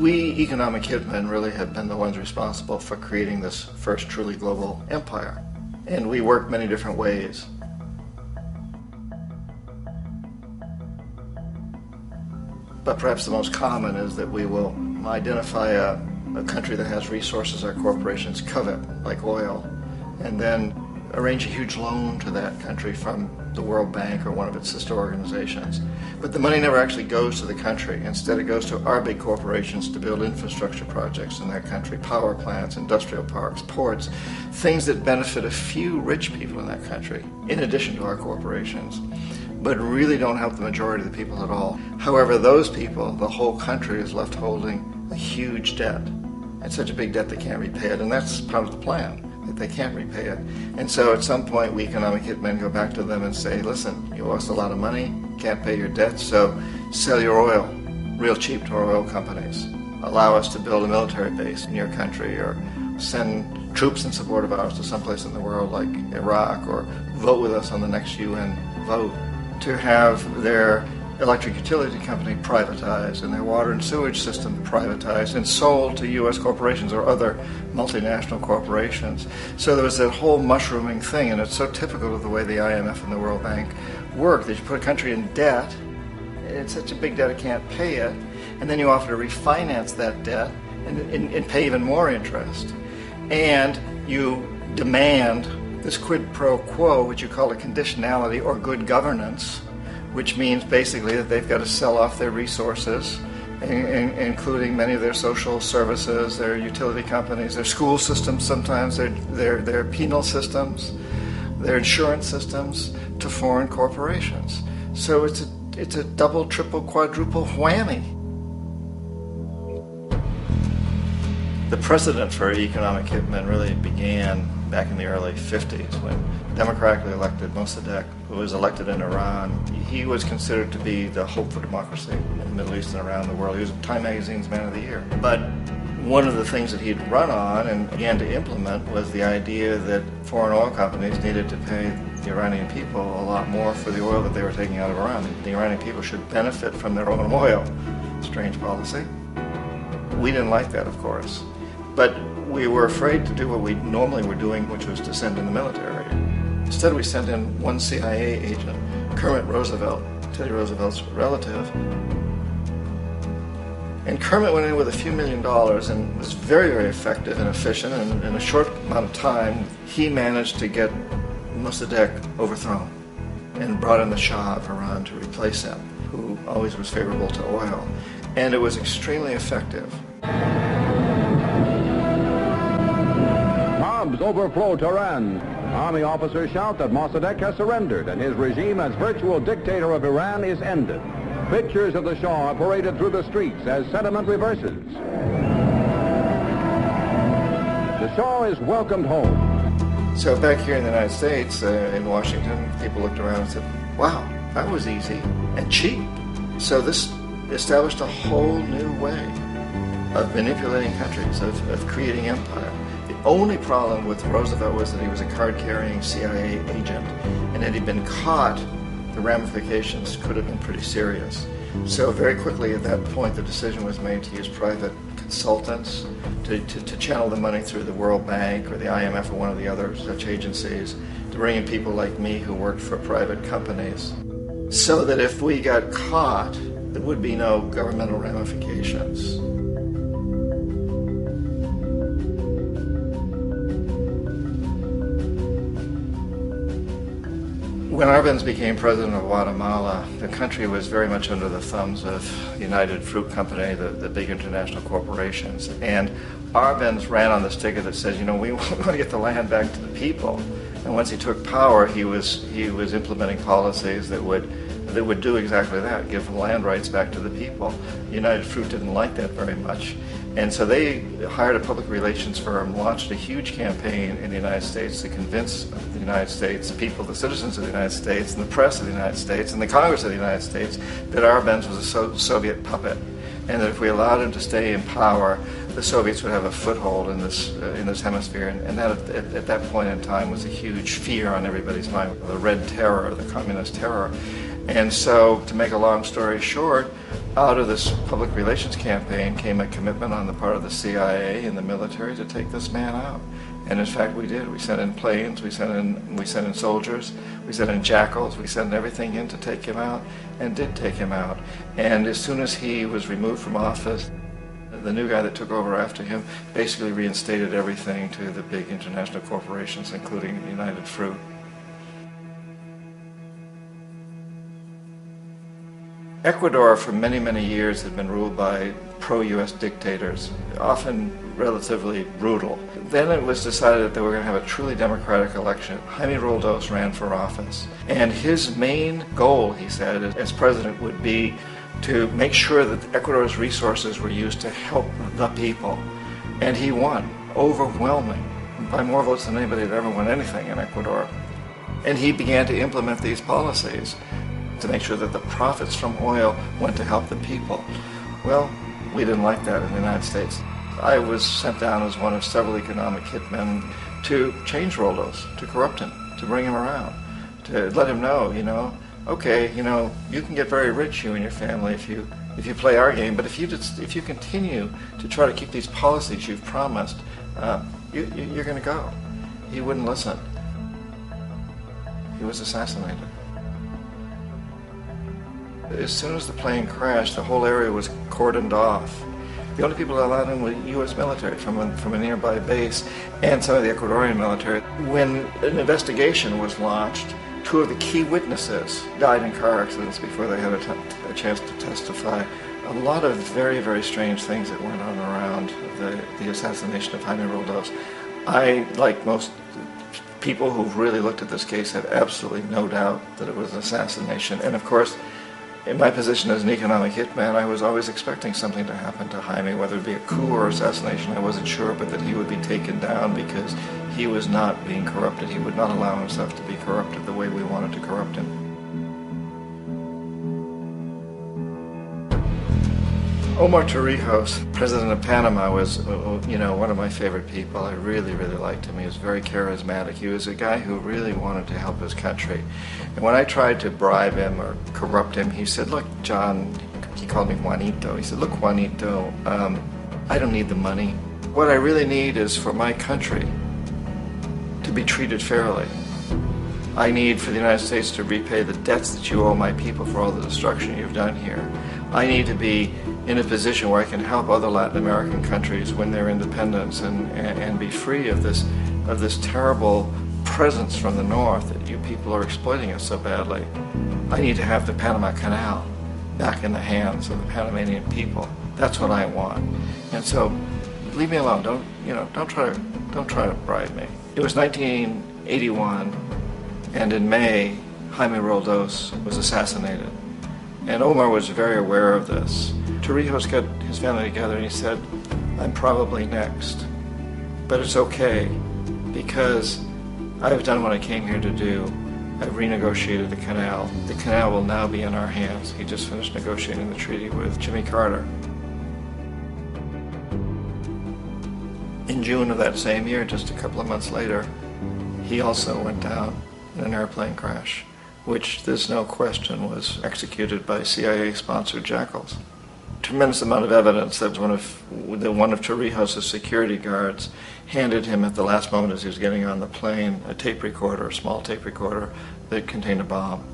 We economic hitmen really have been the ones responsible for creating this first truly global empire. And we work many different ways. But perhaps the most common is that we will identify a country that has resources our corporations covet, like oil, and then arrange a huge loan to that country from the World Bank or one of its sister organizations. But the money never actually goes to the country. Instead, it goes to our big corporations to build infrastructure projects in that country, power plants, industrial parks, ports, things that benefit a few rich people in that country, in addition to our corporations, but really don't help the majority of the people at all. However, those people, the whole country is left holding a huge debt. It's such a big debt they can't repay it, and that's part of the plan, that they can't repay it. And so at some point, we economic hitmen go back to them and say, listen, you owe us a lot of money, can't pay your debt, so sell your oil real cheap to our oil companies. Allow us to build a military base in your country, or send troops in support of ours to someplace in the world like Iraq, or vote with us on the next UN vote. To have their electric utility company privatized and their water and sewage system privatized and sold to U.S. corporations or other multinational corporations. So there was that whole mushrooming thing, and it's so typical of the way the IMF and the World Bank work, that you put a country in debt, it's such a big debt it can't pay it, and then you offer to refinance that debt and pay even more interest. And you demand this quid pro quo, which you call a conditionality or good governance, which means basically that they've got to sell off their resources, including many of their social services, their utility companies, their school systems sometimes, their penal systems, their insurance systems, to foreign corporations. So it's a double, triple, quadruple whammy. The precedent for economic hitmen really began back in the early 50s when democratically elected Mossadegh, who was elected in Iran, he was considered to be the hope for democracy in the Middle East and around the world. He was Time Magazine's Man of the Year. But one of the things that he'd run on and began to implement was the idea that foreign oil companies needed to pay the Iranian people a lot more for the oil that they were taking out of Iran. The Iranian people should benefit from their own oil. Strange policy. We didn't like that, of course. But we were afraid to do what we normally were doing, which was to send in the military. Instead, we sent in one CIA agent, Kermit Roosevelt, Teddy Roosevelt's relative. And Kermit went in with a few $1 million and was very, very effective and efficient. And in a short amount of time, he managed to get Mossadegh overthrown and brought in the Shah of Iran to replace him, who always was favorable to oil. And it was extremely effective. Mobs overflow Tehran. Army officers shout that Mossadegh has surrendered and his regime as virtual dictator of Iran is ended. Pictures of the Shah are paraded through the streets as sentiment reverses. The Shah is welcomed home. So back here in the United States, in Washington, people looked around and said, wow, that was easy and cheap. So this established a whole new way of manipulating countries, of creating empire. The only problem with Roosevelt was that he was a card-carrying CIA agent, and had he been caught, the ramifications could have been pretty serious. So very quickly at that point, the decision was made to use private consultants to channel the money through the World Bank or the IMF or one of the other such agencies, to bring in people like me who worked for private companies, so that if we got caught, there would be no governmental ramifications. When Arbenz became president of Guatemala, the country was very much under the thumbs of United Fruit Company, the big international corporations. And Arbenz ran on this ticket that says, you know, we want to get the land back to the people. And once he took power, he was implementing policies that would do exactly that, give land rights back to the people. United Fruit didn't like that very much. And so they hired a public relations firm, launched a huge campaign in the United States to convince the United States, the people, the citizens of the United States, and the press of the United States, and the Congress of the United States, that Arbenz was a Soviet puppet, and that if we allowed him to stay in power, the Soviets would have a foothold in this hemisphere. And that at that point in time was a huge fear on everybody's mind, the Red Terror, the Communist Terror. And so, to make a long story short, Out of this public relations campaign came a commitment on the part of the CIA and the military to take this man out. And in fact, we did. We sent in planes, we sent in soldiers, we sent in jackals, we sent everything in to take him out, and did take him out. And as soon as he was removed from office, the new guy that took over after him basically reinstated everything to the big international corporations, including United Fruit. Ecuador for many, many years had been ruled by pro-U.S. dictators, often relatively brutal. Then it was decided that they were going to have a truly democratic election. Jaime Roldos ran for office, and his main goal, he said, as president would be to make sure that Ecuador's resources were used to help the people. And he won, overwhelming, by more votes than anybody had ever won anything in Ecuador. And he began to implement these policies to make sure that the profits from oil went to help the people. Well, we didn't like that in the United States. I was sent down as one of several economic hitmen to change Roldos, to corrupt him, to bring him around, to let him know, okay, you can get very rich, you and your family, if you play our game, but if you continue to try to keep these policies you've promised, you're going to go. He wouldn't listen. He was assassinated. As soon as the plane crashed, the whole area was cordoned off. The only people allowed in were U.S. military from a nearby base and some of the Ecuadorian military. When an investigation was launched, two of the key witnesses died in car accidents before they had a chance to testify. A lot of very, very strange things that went on around the assassination of Jaime Roldos. I, like most people who've really looked at this case, have absolutely no doubt that it was an assassination. And of course, in my position as an economic hitman, I was always expecting something to happen to Jaime, whether it be a coup or assassination, I wasn't sure, but that he would be taken down because he was not being corrupted. He would not allow himself to be corrupted the way we wanted to corrupt him. Omar Torrijos, president of Panama, was, one of my favorite people. I really, really liked him. He was very charismatic. He was a guy who really wanted to help his country. And when I tried to bribe him or corrupt him, he said, look, John, he called me Juanito. He said, look, Juanito, I don't need the money. What I really need is for my country to be treated fairly. I need for the United States to repay the debts that you owe my people for all the destruction you've done here. I need to be in a position where I can help other Latin American countries win their independence and be free of this terrible presence from the north that you people are exploiting us so badly. I need to have the Panama Canal back in the hands of the Panamanian people. That's what I want. And so, leave me alone. Don't try to bribe me. It was 1981, and in May, Jaime Roldos was assassinated. And Omar was very aware of this. Torrijos got his family together and he said, I'm probably next, but it's okay because I've done what I came here to do. I've renegotiated the canal. The canal will now be in our hands. He just finished negotiating the treaty with Jimmy Carter. In June of that same year, just a couple of months later, he also went down in an airplane crash, which there's no question was executed by CIA-sponsored jackals. Tremendous amount of evidence that one of Torrijos' security guards handed him at the last moment as he was getting on the plane a tape recorder, a small tape recorder that contained a bomb.